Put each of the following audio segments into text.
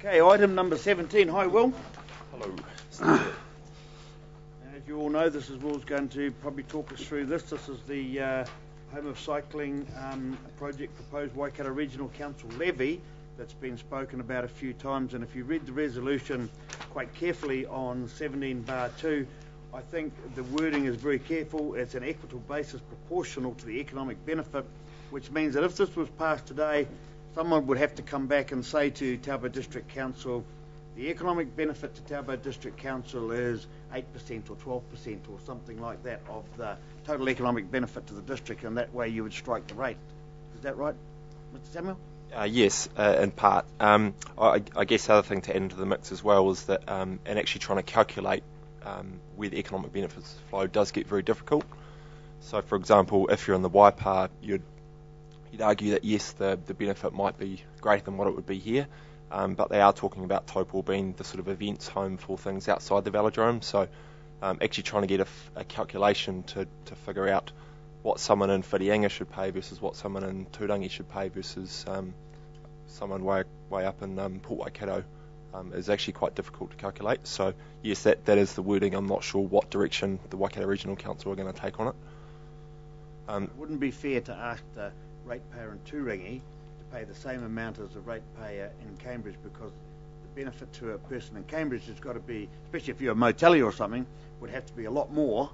Okay, item number 17. Hi, Will. Hello. As you all know, Will's going to probably talk us through this. This is the Home of Cycling project proposed Waikato Regional Council levy that's been spoken about a few times. And if you read the resolution quite carefully on 17(2), I think the wording is very careful. It's an equitable basis proportional to the economic benefit, which means that if this was passed today, someone would have to come back and say to Taupo District Council, the economic benefit to Taupo District Council is 8% or 12% or something like that of the total economic benefit to the district, and that way you would strike the rate. Is that right, Mr. Samuel? Yes, in part. I guess the other thing to add into the mix as well is that and actually trying to calculate where the economic benefits flow does get very difficult. So, for example, if you're in the waipa, you'd argue that yes, the benefit might be greater than what it would be here, but they are talking about Taupo being the sort of events home for things outside the velodrome. So actually trying to get a calculation to figure out what someone in Whirianga should pay versus what someone in Turangi should pay versus someone way up in Port Waikato is actually quite difficult to calculate. So yes, that is the wording. I'm not sure what direction the Waikato Regional Council are going to take on it. It wouldn't be fair to ask the ratepayer in Turangi to pay the same amount as the ratepayer in Cambridge, because the benefit to a person in Cambridge has got to be, especially if you're a motelly or something, would have to be a lot more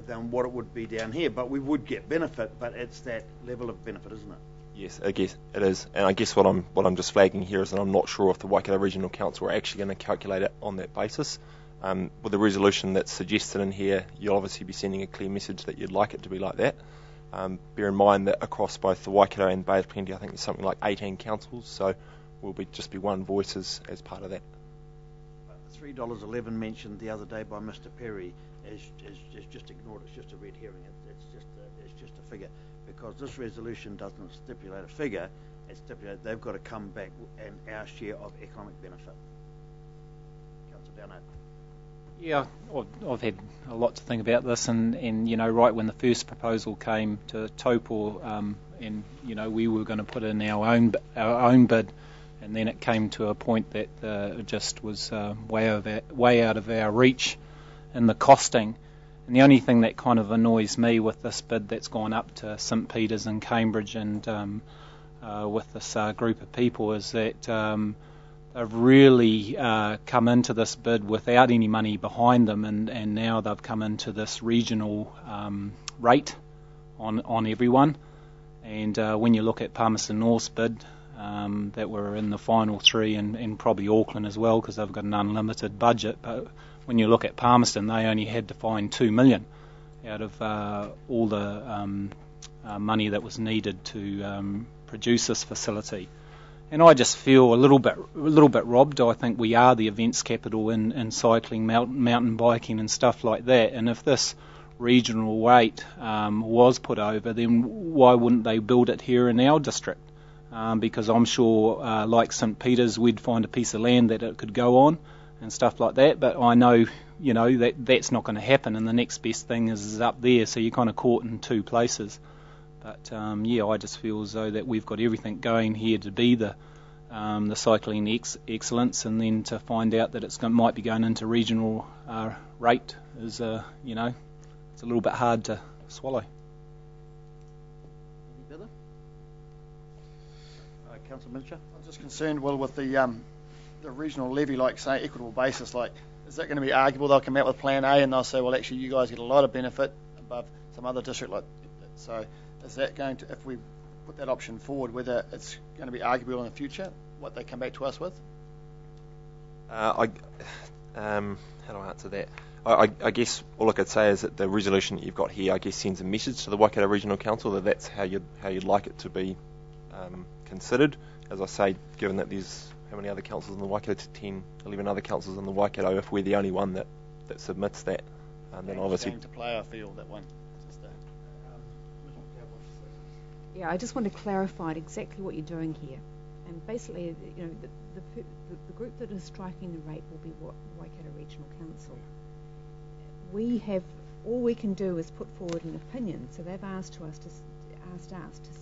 than what it would be down here. But we would get benefit, but it's that level of benefit, isn't it? Yes, I guess it is, and I guess what I'm just flagging here is that I'm not sure if the Waikato Regional Council are actually going to calculate it on that basis. With the resolution that's suggested in here, you'll obviously be sending a clear message that you'd like it to be like that. Bear in mind that across both the Waikato and Bay of Plenty, I think there's something like 18 councils, so we'll just be one voice as part of that. The $3.11 mentioned the other day by Mr. Perry is just ignored. It's just a red herring. It's just a figure, because this resolution doesn't stipulate a figure. It stipulates they've got to come back and our share of economic benefit. Councillor Downard. Yeah, I've had a lot to think about this, and you know, right when the first proposal came to Taupo, and you know, we were going to put in our own bid, and then it came to a point that it just was way out of our reach in the costing. And the only thing that kind of annoys me with this bid that's gone up to St Peter's and Cambridge, and with this group of people, is that they've really come into this bid without any money behind them, and now they've come into this regional rate on everyone. And when you look at Palmerston North's bid, that were in the final three, and probably Auckland as well, because they've got an unlimited budget, but when you look at Palmerston, they only had to find $2 million out of all the money that was needed to produce this facility. And I just feel a little bit robbed. I think we are the events capital in cycling, mountain biking and stuff like that. And if this regional rate was put over, then why wouldn't they build it here in our district? Because I'm sure, like St Peter's, we'd find a piece of land that it could go on and stuff like that. But I know, you know, that's not going to happen, and the next best thing is up there. So you're kind of caught in two places. But yeah, I just feel as though that we've got everything going here to be the cycling excellence, and then to find out that it might be going into regional rate is, you know, it's a little bit hard to swallow. Any further? Councillor Minicher? I'm just concerned, Will, with the regional levy, like say equitable basis. Like, is that going to be arguable? They'll come out with Plan A and they'll say, well, actually, you guys get a lot of benefit above some other district. Like, so is that going to, if we put that option forward, whether it's going to be arguable in the future, what they come back to us with? How do I answer that? I guess all I could say is that the resolution that you've got here, I guess, sends a message to the Waikato Regional Council that that's how you'd like it to be considered. As I say, given that there's how many other councils in the Waikato, 10, 11 other councils in the Waikato, if we're the only one that submits that, then obviously to play, I feel that one. Yeah, I just want to clarify exactly what you're doing here. And basically, you know, the group that is striking the rate will be Waikato Regional Council. All we can do is put forward an opinion. So they've asked us to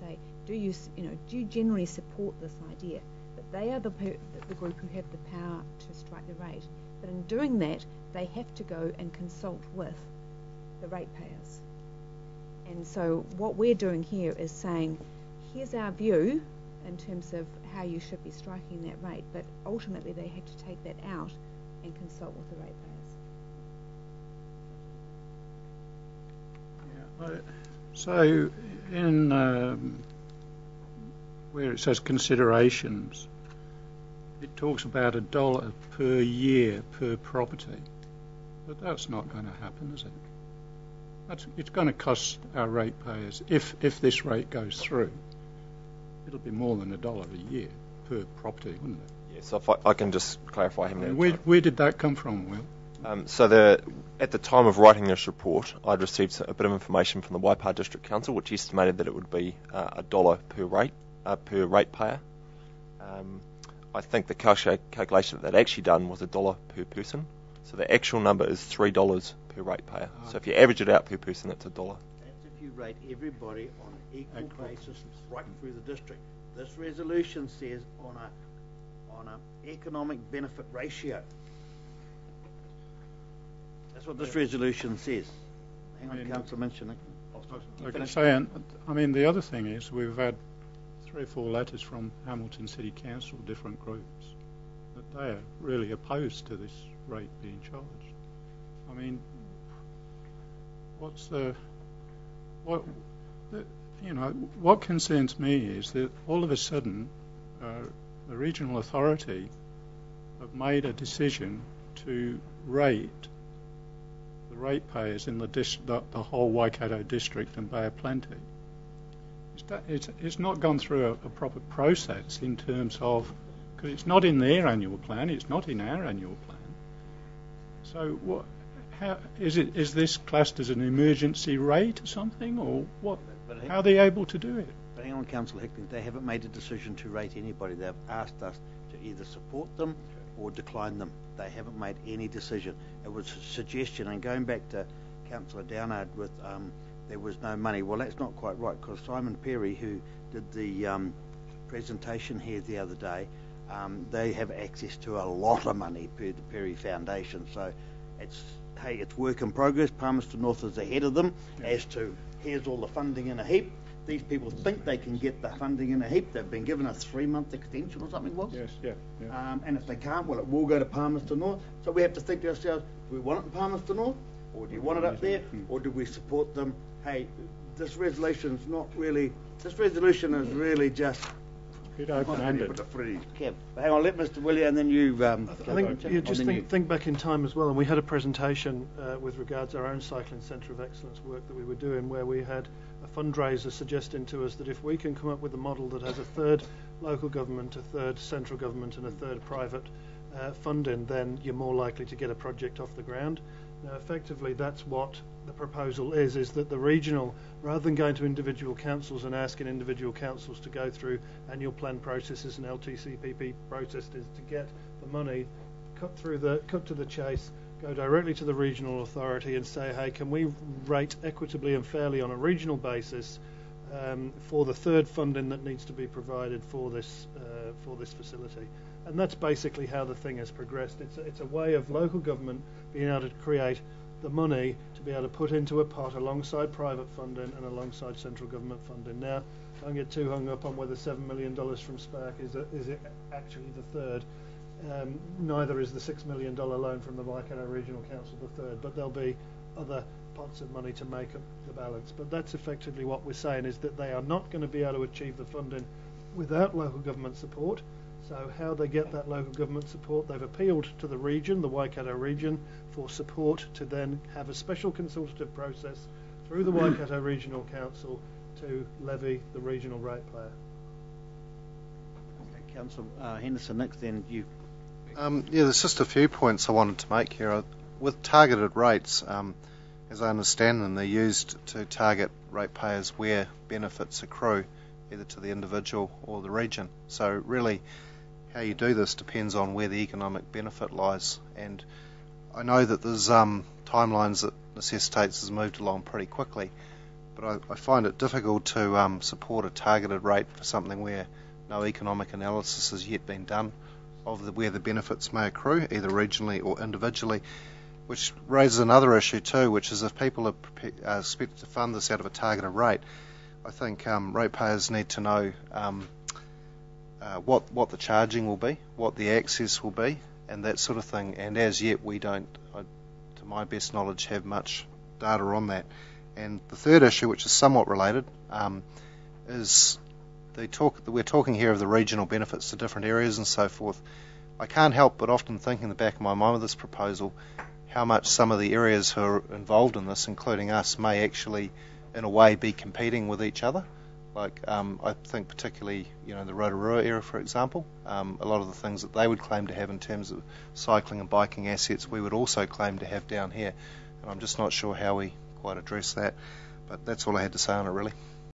say, do you generally support this idea that they are the group who have the power to strike the rate. But in doing that, they have to go and consult with the ratepayers. And so what we're doing here is saying, here's our view in terms of how you should be striking that rate, but ultimately they have to take that out and consult with the ratepayers. Yeah. So in where it says considerations, it talks about $1 per year per property, but that's not going to happen, is it? It's going to cost our ratepayers, if this rate goes through, it'll be more than $1 a year per property, wouldn't it? Yeah, so if I can just clarify him there. Where did that come from, Will? So at the time of writing this report, I'd received a bit of information from the Taupo District Council, which estimated that it would be $1 per ratepayer. I think the calculation that they'd actually done was $1 per person. So the actual number is $3 per ratepayer. So if you average it out per person, it's $1. That's if you rate everybody on an equal basis right through the district. This resolution says on an economic benefit ratio. That's what this resolution says. Hang on, Councillor Minchin. The other thing is we've had 3 or 4 letters from Hamilton City Council, different groups, that they are really opposed to this rate being charged. I mean, what concerns me is that all of a sudden the regional authority have made a decision to rate the ratepayers in the whole Waikato district and Bay of Plenty. It's not gone through a proper process in terms of, because it's not in their annual plan, it's not in our annual plan. So how is this classed as an emergency rate or something, or what? How are they able to do it? But hang on, Councillor Hickling, they haven't made a decision to rate anybody. They've asked us to either support them or decline them. They haven't made any decision. It was a suggestion, and going back to Councillor Downard with there was no money. Well, that's not quite right, because Simon Perry, who did the presentation here the other day, they have access to a lot of money per the Perry Foundation. So it's work in progress. Palmerston North is ahead of them as to here's all the funding in a heap. These people think they can get the funding in a heap. They've been given a 3-month extension or something, Will? Yes, yeah. And if they can't, well, it will go to Palmerston North. So we have to think to ourselves, do we want it in Palmerston North? Or do you want it up there? Or do we support them? Hey, this resolution is really just a bit open-ended. Hang on, let Mr. William, and then you... I think you just think back in time as well, and we had a presentation with regards to our own cycling centre of excellence work that we were doing, where we had a fundraiser suggesting to us that if we can come up with a model that has a third local government, a third central government and a third private funding, then you're more likely to get a project off the ground. Now, effectively, that's what the proposal is that the regional, rather than going to individual councils and asking individual councils to go through annual plan processes and LTCPP processes to get the money, cut to the chase, go directly to the regional authority and say, hey, can we rate equitably and fairly on a regional basis for the third funding that needs to be provided for this facility. And that's basically how the thing has progressed. It's a way of local government being able to create the money to be able to put into a pot alongside private funding and alongside central government funding. Now, don't get too hung up on whether $7 million from SPARC is it actually the third. Neither is the $6 million loan from the Waikato Regional Council the third, but there'll be other pots of money to make up the balance. But that's effectively what we're saying, is that they are not going to be able to achieve the funding without local government support. So how they get that local government support, they've appealed to the region, the Waikato region, for support to then have a special consultative process through the Waikato Regional Council to levy the regional ratepayer. Okay, Councillor Henderson, next then you. There's just a few points I wanted to make here. With targeted rates, as I understand them, they're used to target ratepayers where benefits accrue, either to the individual or the region. So really, how you do this depends on where the economic benefit lies. And I know that there's timelines that necessitates has moved along pretty quickly, but I find it difficult to support a targeted rate for something where no economic analysis has yet been done of where the benefits may accrue, either regionally or individually, which raises another issue too, which is if people are expected to fund this out of a targeted rate, I think ratepayers need to know what the charging will be, what the access will be, and that sort of thing. And as yet, we don't, to my best knowledge, have much data on that. And the third issue, which is somewhat related, is we're talking here of the regional benefits to different areas and so forth. I can't help but often think in the back of my mind with this proposal how much some of the areas who are involved in this, including us, may actually, in a way, be competing with each other. Like, I think particularly, the Rotorua area, for example, a lot of the things that they would claim to have in terms of cycling and biking assets, we would also claim to have down here. And I'm just not sure how we quite address that. But that's all I had to say on it, really.